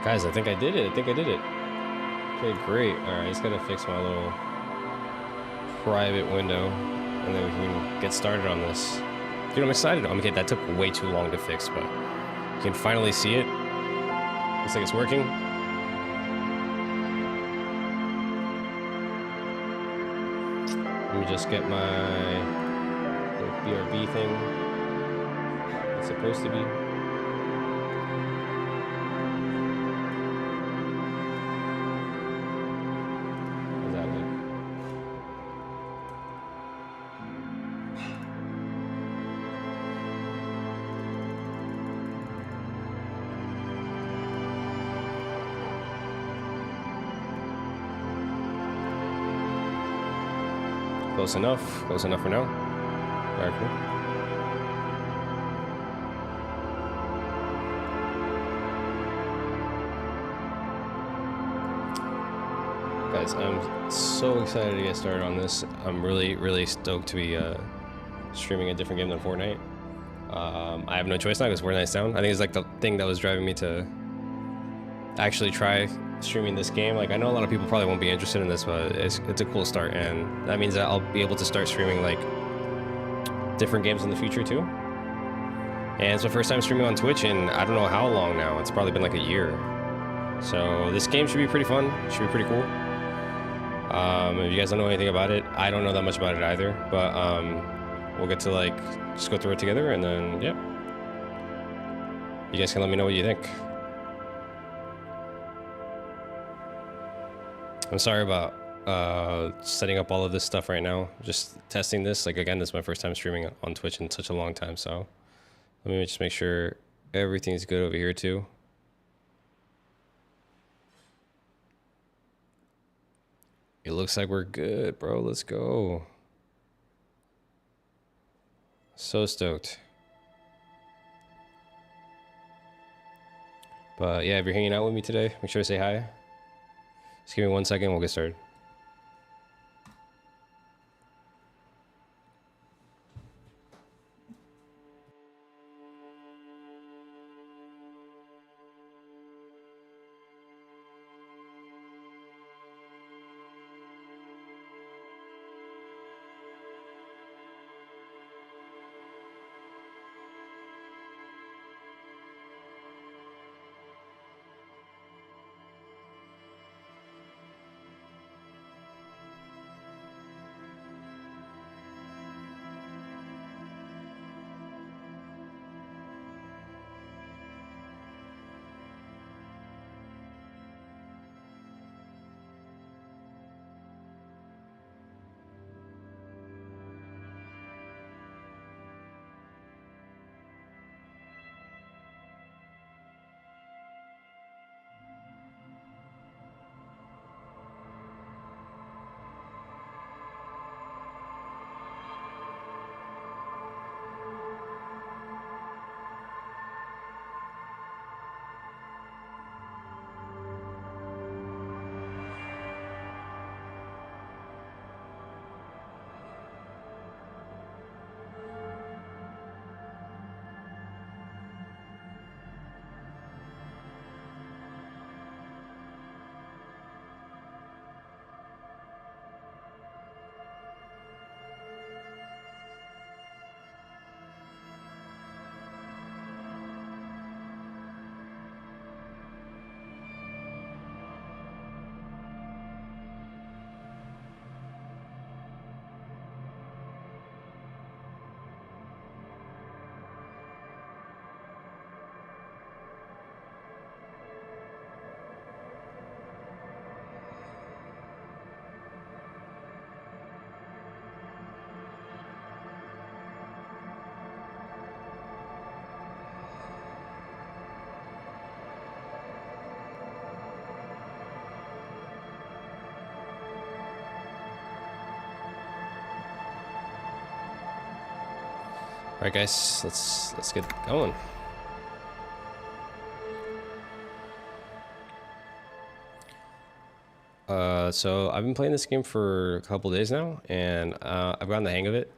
Guys, I think I did it. Okay, great. All right, I just gotta fix my little private window, and then we can get started on this. Dude, I'm excited. Okay, that took way too long to fix, but you can finally see it. Looks like it's working. Let me just get my little BRB thing. It's supposed to be. How's that look? Close enough for now. Very cool. Guys, I'm so excited to get started on this. I'm really stoked to be streaming a different game than Fortnite. I have no choice now because Fortnite's down. I think it's like the thing that was driving me to actually try streaming this game. Like, I know a lot of people probably won't be interested in this, but it's a cool start, and that means that I'll be able to start streaming like different games in the future too. And it's my first time streaming on Twitch in I don't know how long now. It's probably been like a year. So this game should be pretty fun. Should be pretty cool. If you guys don't know anything about it, I don't know that much about it either, but we'll get to like just go through it together, and then yeah, you guys can let me know what you think. I'm sorry about setting up all of this stuff right now. Just testing this. Like, again, this is my first time streaming on Twitch in such a long time, so let me just make sure everything's good over here too. It looks like we're good, bro. Let's go. So stoked. But yeah, if you're hanging out with me today, make sure to say hi. Just give me 1 second, we'll get started. All right, guys, let's get going. So I've been playing this game for a couple days now, and I've gotten the hang of it.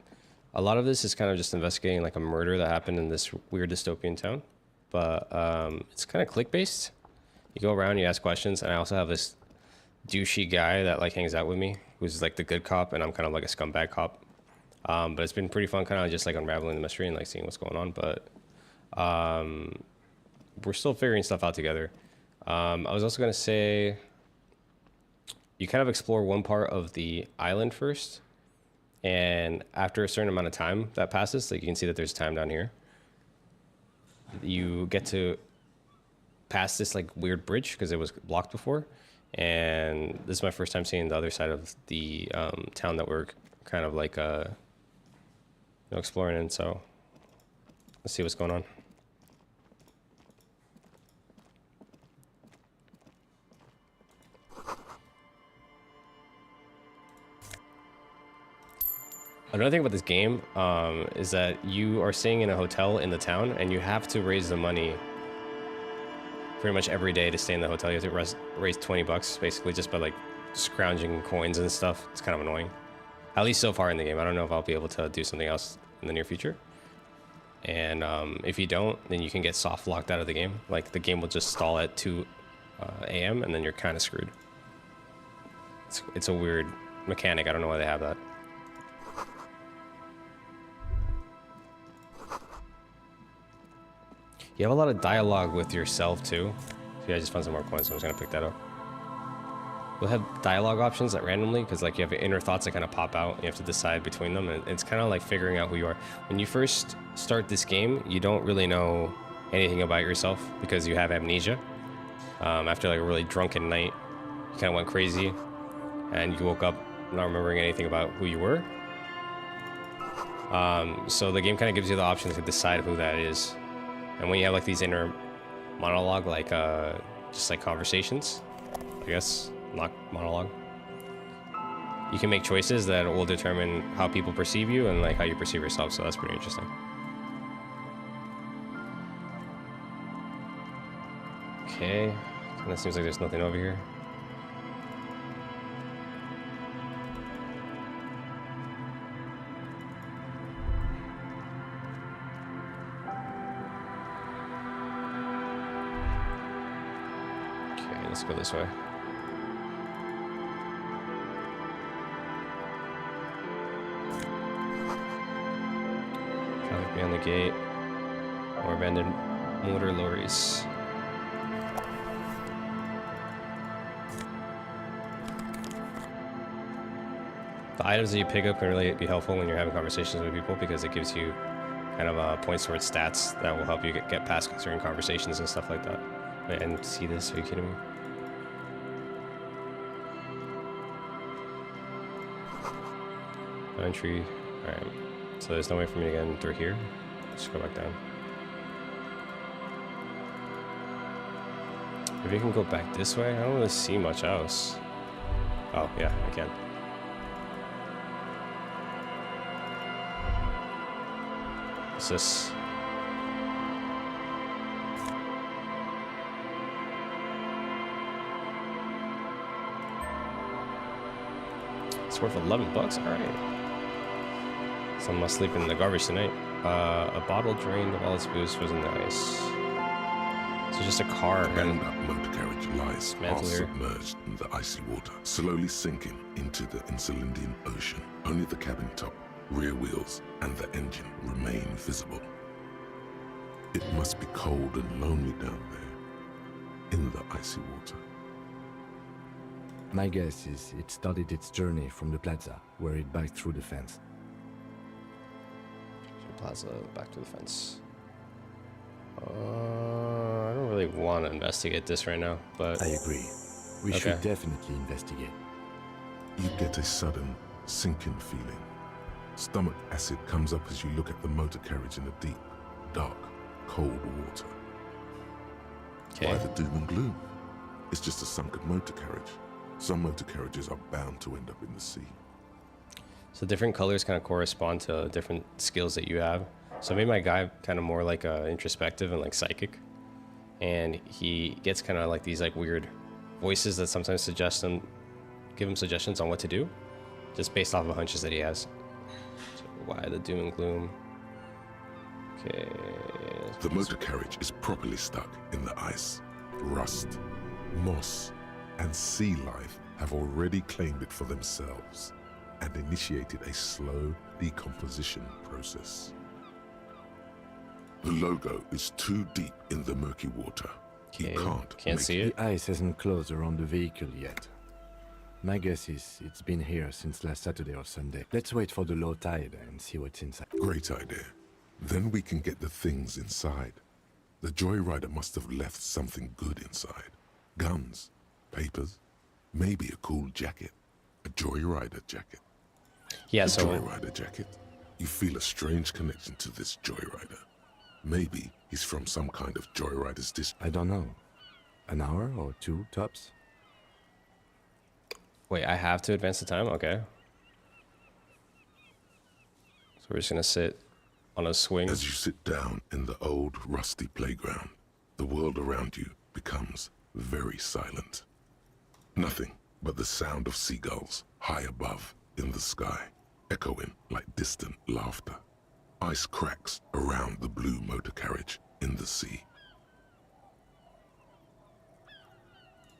A lot of this is kind of just investigating like a murder that happened in this weird dystopian town, but it's kind of click-based. You go around, you ask questions, and I also have this douchey guy that like hangs out with me, who's like the good cop, and I'm kind of like a scumbag cop. But it's been pretty fun, kind of just like unraveling the mystery and like seeing what's going on. But we're still figuring stuff out together. I was also gonna say, you kind of explore one part of the island first, and after a certain amount of time that passes, like you can see that there's time down here, you get to pass this like weird bridge because it was blocked before. And this is my first time seeing the other side of the town that we're kind of like exploring in. So let's see what's going on. Another thing about this game is that you are staying in a hotel in the town, and you have to raise the money pretty much every day to stay in the hotel. You have to raise 20 bucks basically just by like scrounging coins and stuff. It's kind of annoying. At least so far in the game. I don't know if I'll be able to do something else in the near future. And if you don't, then you can get soft locked out of the game. Like the game will just stall at 2 a.m. and then you're kind of screwed. It's a weird mechanic. I don't know why they have that. You have a lot of dialogue with yourself too. See, I just found some more coins, so I'm just gonna pick that up. We'll have dialogue options that randomly, because like you have inner thoughts that kind of pop out, and you have to decide between them, and it's kind of like figuring out who you are. When you first start this game, you don't really know anything about yourself because you have amnesia. After like a really drunken night, you kind of went crazy, and you woke up not remembering anything about who you were. So the game kind of gives you the option to decide who that is. And when you have like these inner monologue, like just like conversations, I guess, not monologue, you can make choices that will determine how people perceive you and like how you perceive yourself. So that's pretty interesting. Okay, and it seems like there's nothing over here. Let's go this way. Traffic beyond the gate. More abandoned motor lorries. The items that you pick up can really be helpful when you're having conversations with people, because it gives you kind of points towards stats that will help you get past certain conversations and stuff like that. And see this? Are you kidding me? Entry. Alright. So there's no way for me to get in through here. Just go back down. Maybe you can go back this way? I don't really see much else. Oh, yeah, I can. What's this? It's worth 11 bucks? Alright. Someone must sleep in the garbage tonight. A bottle drained of all its booze was in the ice. So just a car. Abandoned motor carriage lies half submerged in the icy water, slowly sinking into the Elysium Ocean. Only the cabin top, rear wheels, and the engine remain visible. It must be cold and lonely down there, in the icy water. My guess is it started its journey from the plaza, where it backed through the fence. Plaza, back to the fence. I don't really want to investigate this right now, but... I agree. We should definitely investigate. You get a sudden, sinking feeling. Stomach acid comes up as you look at the motor carriage in the deep, dark, cold water. Why the doom and gloom? It's just a sunken motor carriage. Some motor carriages are bound to end up in the sea. So different colors kind of correspond to different skills that you have. So I made my guy kind of more like introspective and like psychic. And he gets kind of like these like weird voices that sometimes give him suggestions on what to do, just based off of hunches that he has. So why the doom and gloom? Okay. The motor carriage is properly stuck in the ice. Rust, Moss and sea life have already claimed it for themselves and initiated a slow decomposition process. The logo is too deep in the murky water. Okay, You can't make see it. The ice hasn't closed around the vehicle yet. My guess is it's been here since last Saturday or Sunday. Let's wait for the low tide and see what's inside. Great idea. Then we can get the things inside. The joyrider must have left something good inside. Guns, papers, maybe a cool jacket. A joyrider jacket. Yeah, A so joyrider jacket. You feel a strange connection to this joyrider. Maybe he's from some kind of joyrider's district. I don't know. An hour or two, tops? wait, I have to advance the time? Okay. So we're just gonna sit on a swing. As you sit down in the old, rusty playground, the world around you becomes very silent. Nothing but the sound of seagulls high above in the sky, echoing like distant laughter. Ice cracks around the blue motor carriage in the sea.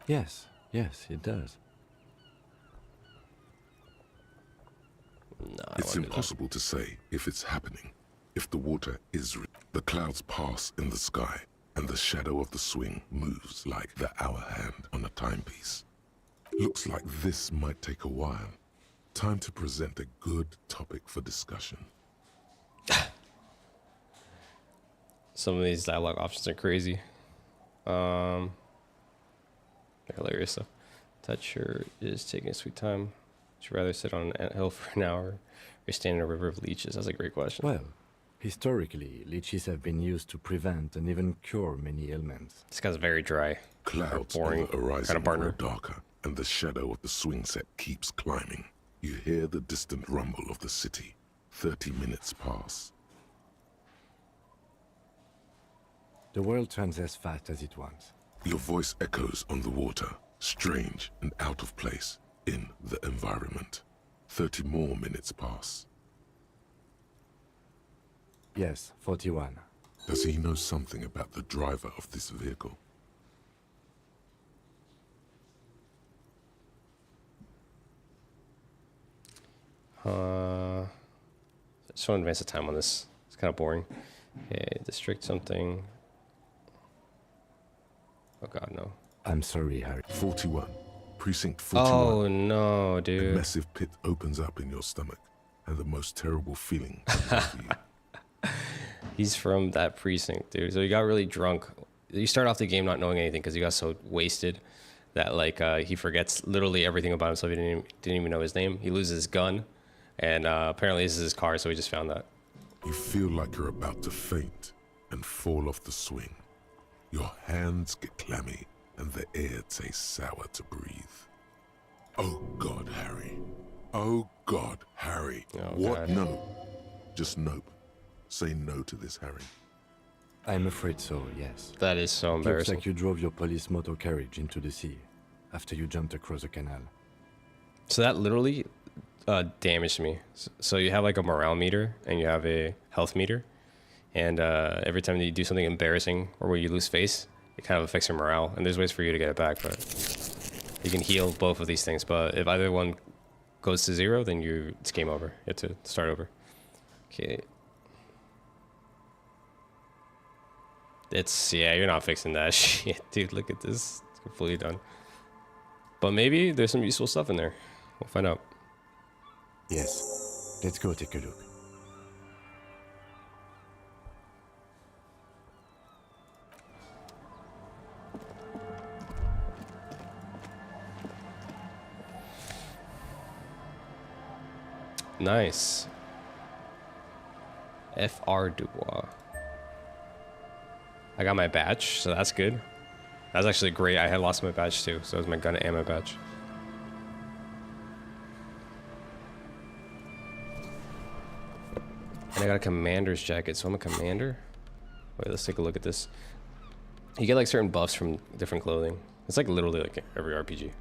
Yes, it does. No, I It's won't do that. impossible to say if it's happening, if the water is the clouds pass in the sky, and the shadow of the swing moves like the hour hand on a timepiece. Looks like this might take a while. Time to present a good topic for discussion. Some of these dialogue options are crazy. They're hilarious stuff. Toucher is taking a sweet time. Would you rather sit on an anthill for an hour or stand in a river of leeches? That's a great question. Well, historically, leeches have been used to prevent and even cure many ailments. This guy's very dry. Clouds boring on the horizon kind of partner. grow darker, and the shadow of the swing set keeps climbing. You hear the distant rumble of the city. 30 minutes pass. The world turns as fast as it wants. Your voice echoes on the water, strange and out of place in the environment. 30 more minutes pass. Yes, 41. Does he know something about the driver of this vehicle? I just want to advance the time on this. It's kind of boring. Okay, district something. Oh god, no. I'm sorry, Harry. 41. Precinct 41. Oh no, A dude. massive pit opens up in your stomach, and the most terrible feeling comes over you. He's from that precinct, dude. So he got really drunk. You start off the game not knowing anything because he got so wasted that like he forgets literally everything about himself. He didn't even know his name. He loses his gun, and apparently this is his car. So we just found that. You feel like you're about to faint and fall off the swing. Your hands get clammy, and the air tastes sour to breathe. Oh God, Harry. Oh God, Harry. Oh, What? God. No. Just nope. Say no to this, Harry. I'm afraid so, yes. That is so Looks embarrassing. like you drove your police motor carriage into the sea after you jumped across the canal. So that literally damaged me. So you have like a morale meter and you have a health meter, and every time you do something embarrassing or where you lose face, it kind of affects your morale. And there's ways for you to get it back, but you can heal both of these things. But if either one goes to 0, then it's game over. You have to start over. Okay. Yeah, you're not fixing that shit, dude. Look at this. It's completely done. But maybe there's some useful stuff in there. We'll find out. Yes. Let's go take a look. Nice. F.R. Dubois. I got my badge, so that's good. That's actually great. I had lost my badge too, so it was my gun and my badge. And I got a commander's jacket, so I'm a commander. Wait, let's take a look at this. You get like certain buffs from different clothing. It's like literally like every RPG.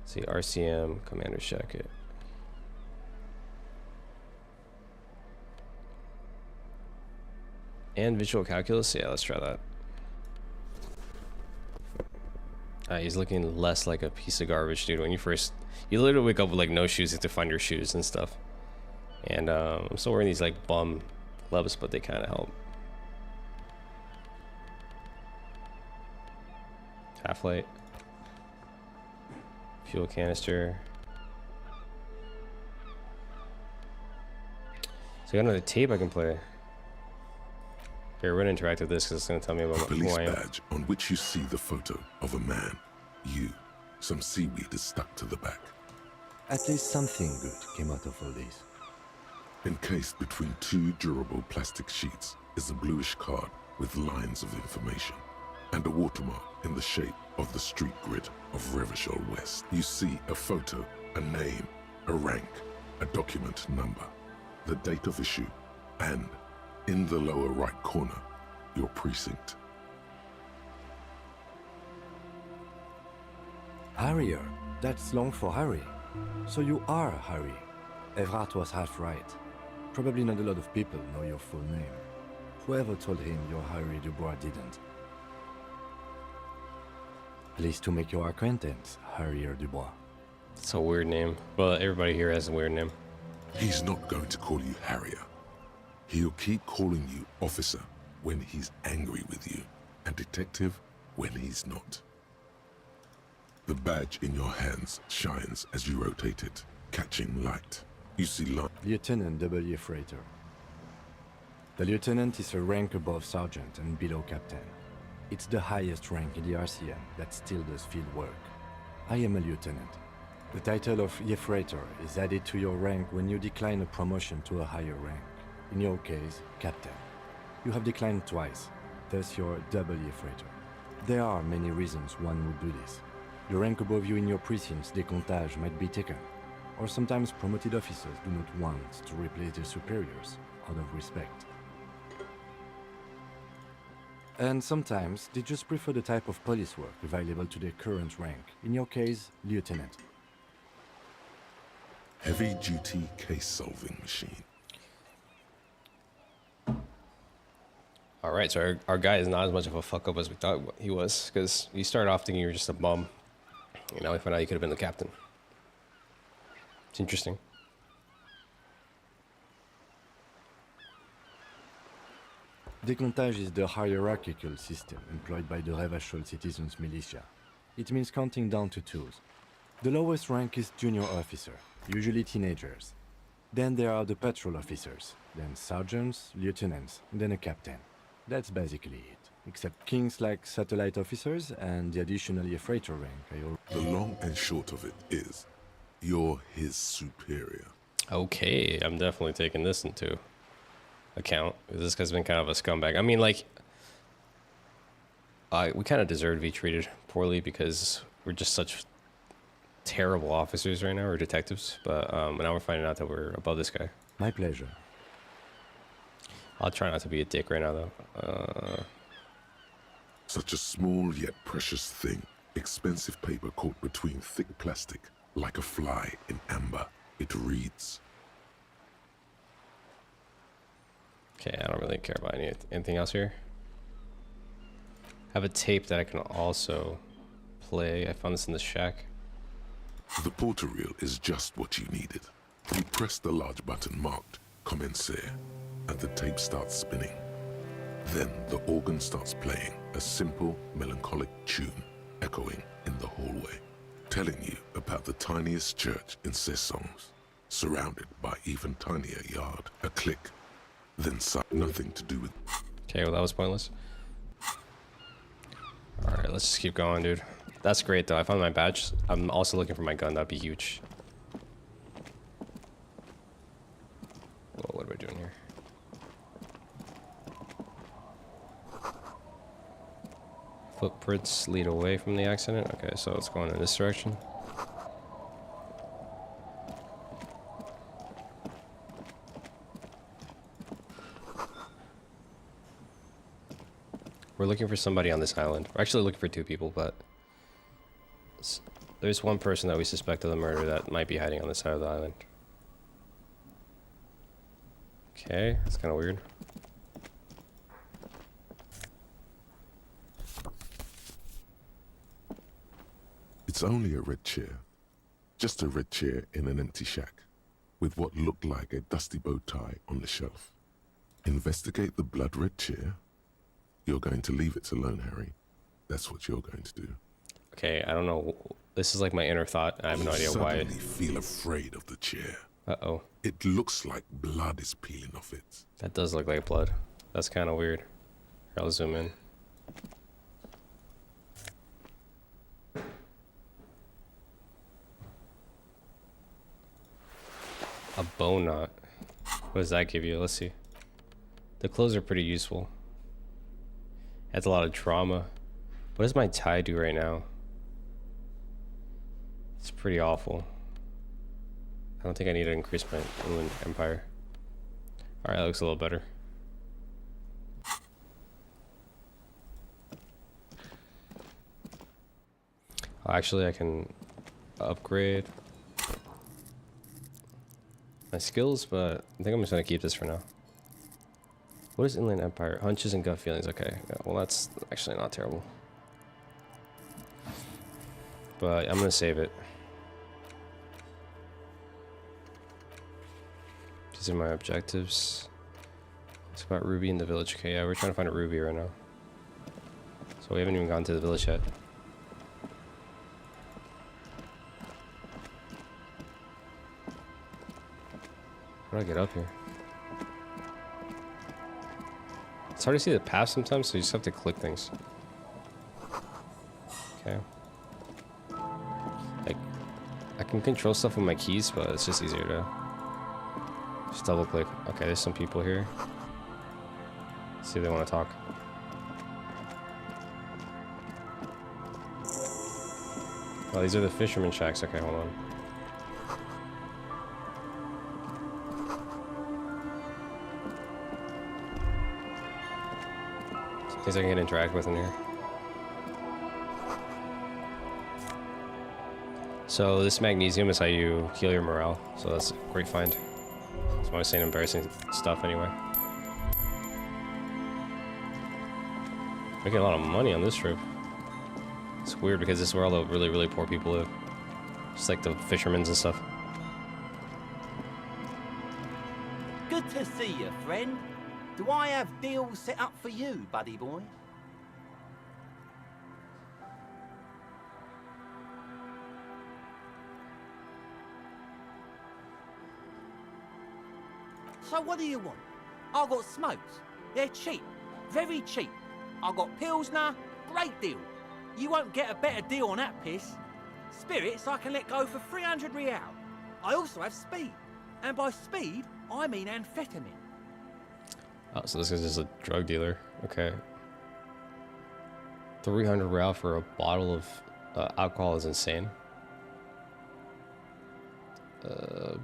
Let's see, RCM, commander's jacket. And visual calculus? Yeah, let's try that. He's looking less like a piece of garbage, dude. When you literally wake up with like no shoes, you have to find your shoes and stuff. And I'm still wearing these like bum gloves, but they kind of help. Half light. Fuel canister. So I got another tape I can play. Here, we're gonna interact with this because it's gonna tell me about A police who I am. badge on which you see the photo of a man. You. Some seaweed is stuck to the back. At least something good came out of all this. Encased between two durable plastic sheets is a bluish card with lines of information and a watermark in the shape of the street grid of Revachol West. You see a photo, a name, a rank, a document number, the date of issue, and in the lower right corner, your precinct. Harrier. That's long for Harry. So you are Harry. Evrard was half right. Probably not a lot of people know your full name. Whoever told him you're Harry Dubois didn't. Pleased to make your acquaintance, Harrier Dubois. It's a weird name. Well, everybody here has a weird name. He's not going to call you Harrier. He'll keep calling you officer when he's angry with you, and detective when he's not. The badge in your hands shines as you rotate it, catching light. You see light. Lieutenant W. Freighter. The lieutenant is a rank above sergeant and below captain. It's the highest rank in the RCM that still does field work. I am a lieutenant. The title of Freighter is added to your rank when you decline a promotion to a higher rank. In your case, captain. You have declined twice, thus you're W. Freighter. There are many reasons one would do this. The rank above you in your precinct's décomptage might be taken, or sometimes promoted officers do not want to replace their superiors out of respect. And sometimes they just prefer the type of police work available to their current rank, in your case, lieutenant. Heavy-duty case-solving machine. Alright, so our guy is not as much of a fuck up as we thought he was, because you started off thinking you were just a bum. And now we find out you could have been the captain. It's interesting. Décomptage is the hierarchical system employed by the Revachol Citizens Militia. It means counting down to twos. The lowest rank is junior officer, usually teenagers. Then there are the patrol officers, then sergeants, lieutenants, then a captain. That's basically it, except kings like satellite officers and the additionally a freighter rank. The long and short of it is, you're his superior. Okay, I'm definitely taking this into account. This guy's been kind of a scumbag. I mean, like, we kind of deserve to be treated poorly because we're just such terrible officers right now, or detectives. But now we're finding out that we're above this guy. My pleasure. I'll try not to be a dick right now, though. Such a small yet precious thing. Expensive paper caught between thick plastic, like a fly in amber. It reads. Okay, I don't really care about anything else here. I have a tape that I can also play. I found this in the shack. The porter reel is just what you needed. You press the large button marked Commencer, and the tape starts spinning. Then the organ starts playing, a simple, melancholic tune echoing in the hallway, telling you about the tiniest church in Cessons, surrounded by even tinier yard. A click, then nothing to do with. Okay, well that was pointless. Alright, let's just keep going, dude. That's great though. I found my badge. I'm also looking for my gun. That'd be huge. Whoa, what are we doing here? Footprints lead away from the accident. Okay, so it's going in this direction. We're looking for somebody on this island. We're actually looking for two people, but there's one person that we suspect of the murder that might be hiding on this side of the island. Okay, that's kind of weird. It's only a red chair. Just a red chair in an empty shack, with what looked like a dusty bow tie on the shelf. Investigate the blood-red chair. You're going to leave it alone, Harry. That's what you're going to do. Okay, I don't know. This is like my inner thought. I have no idea why. Suddenly feel afraid of the chair. Uh-oh. It looks like blood is peeling off it. That does look like blood. That's kind of weird. Here, I'll zoom in. A bow knot. What does that give you? Let's see. The clothes are pretty useful. Adds a lot of drama. What does my tie do right now? It's pretty awful. I don't think I need to increase my Inland Empire. Alright, that looks a little better. Actually, I can upgrade my skills, but I think I'm just gonna keep this for now. What is Inland Empire? Hunches and gut feelings. Okay, yeah, well that's actually not terrible. But I'm gonna save it. These are my objectives. It's about Ruby in the village. Okay, yeah, we're trying to find a Ruby right now. So we haven't even gone to the village yet. How do I get up here? It's hard to see the path sometimes, so you just have to click things. Okay. Like, I can control stuff with my keys, but it's just easier to just double click. Okay, there's some people here. Let's see if they want to talk. Oh, these are the fisherman shacks. Okay, hold on. Things I can interact with in here. So this magnesium is how you heal your morale. So that's a great find. That's why I was saying embarrassing stuff anyway. Making a lot of money on this trip. It's weird because this is where all the really, really poor people live. Just like the fishermen and stuff. Good to see you, friend. Do I have deals set up for you, buddy boy? So what do you want? I've got smokes. They're cheap. Very cheap. I've got Pilsner. Great deal. You won't get a better deal on that piss. Spirits I can let go for 300 real. I also have speed. And by speed, I mean amphetamine. Oh, so this is just a drug dealer. Okay. 300 real for a bottle of alcohol is insane.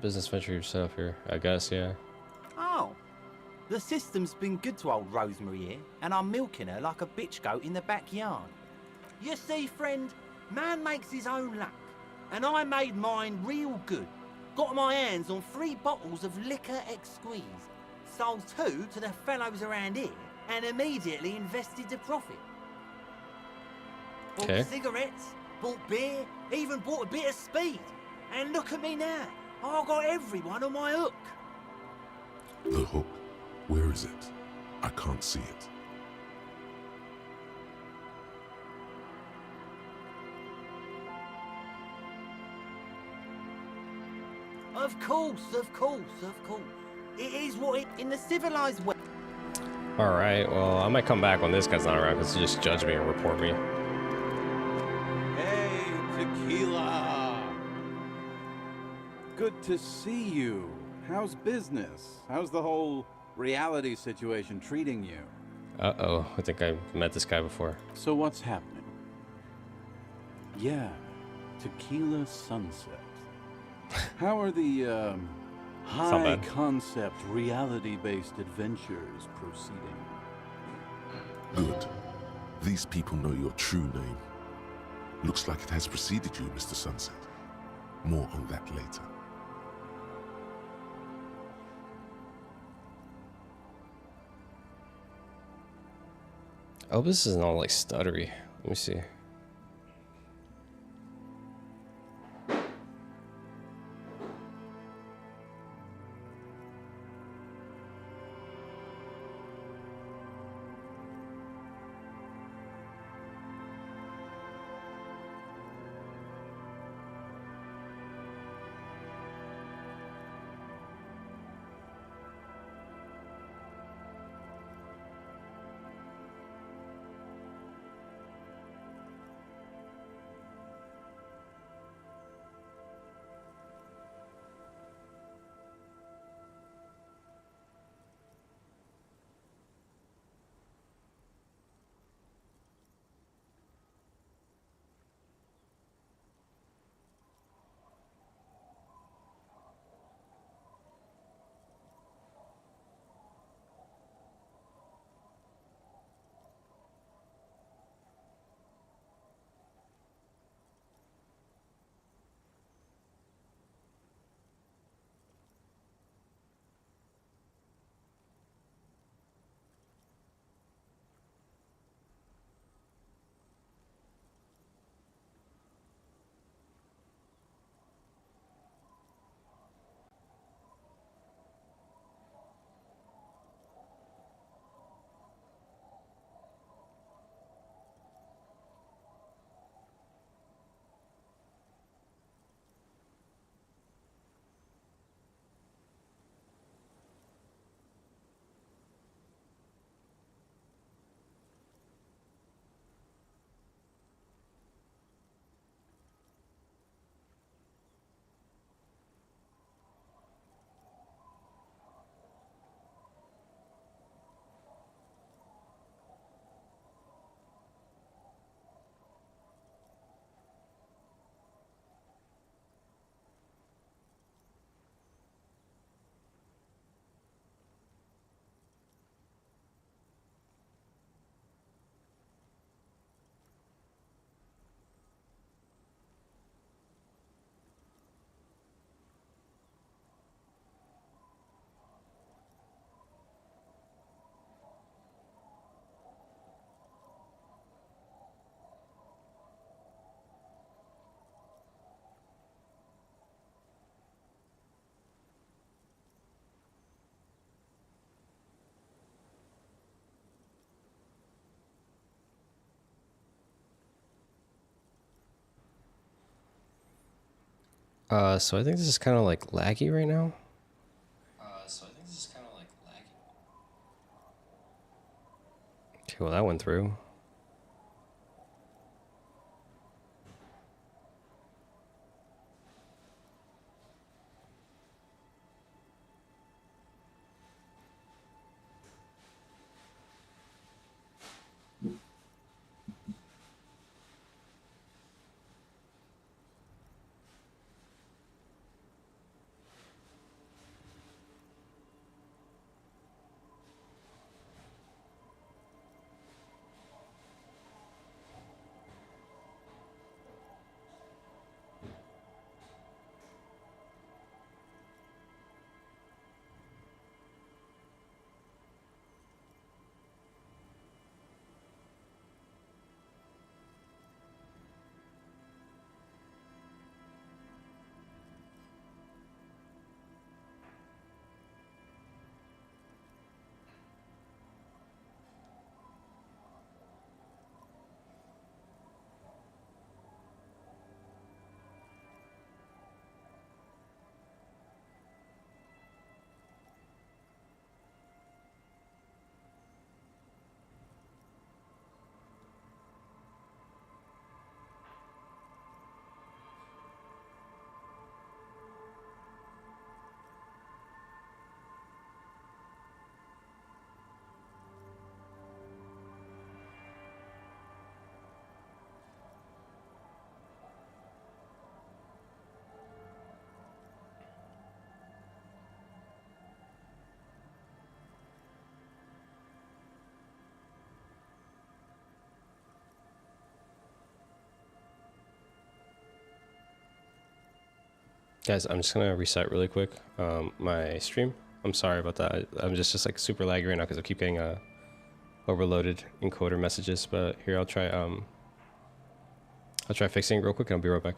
Business venture you've set up here. I guess, yeah. Oh. The system's been good to old Rosemary here, and I'm milking her like a bitch goat in the backyard. You see, friend, man makes his own luck, and I made mine real good. Got my hands on 3 bottles of liquor exquise. Sold 2 to the fellows around here and immediately invested the profit. Bought Okay. cigarettes, bought beer, even bought a bit of speed. And look at me now. I got everyone on my hook. The hook. Where is it? I can't see it. Of course, of course, of course. It is what it in the civilized way. Alright, well, I might come back when this guy's not around because he'll just judge me and report me. Hey, Tequila! Good to see you. How's business? How's the whole reality situation treating you? Uh-oh, I think I've met this guy before. So what's happening? Yeah, Tequila Sunset. How are the, not high bad. concept reality-based adventures proceeding? Good. These people know your true name. Looks like it has preceded you, Mr. Sunset. More on that later. Oh, this isn't all like stuttery. Let me see. So I think this is kind of like laggy right now. Okay, well that went through. Guys, I'm just gonna reset really quick my stream. I'm sorry about that. I'm just like super laggy right now because I keep getting overloaded encoder messages. But here, I'll try fixing it real quick and I'll be right back.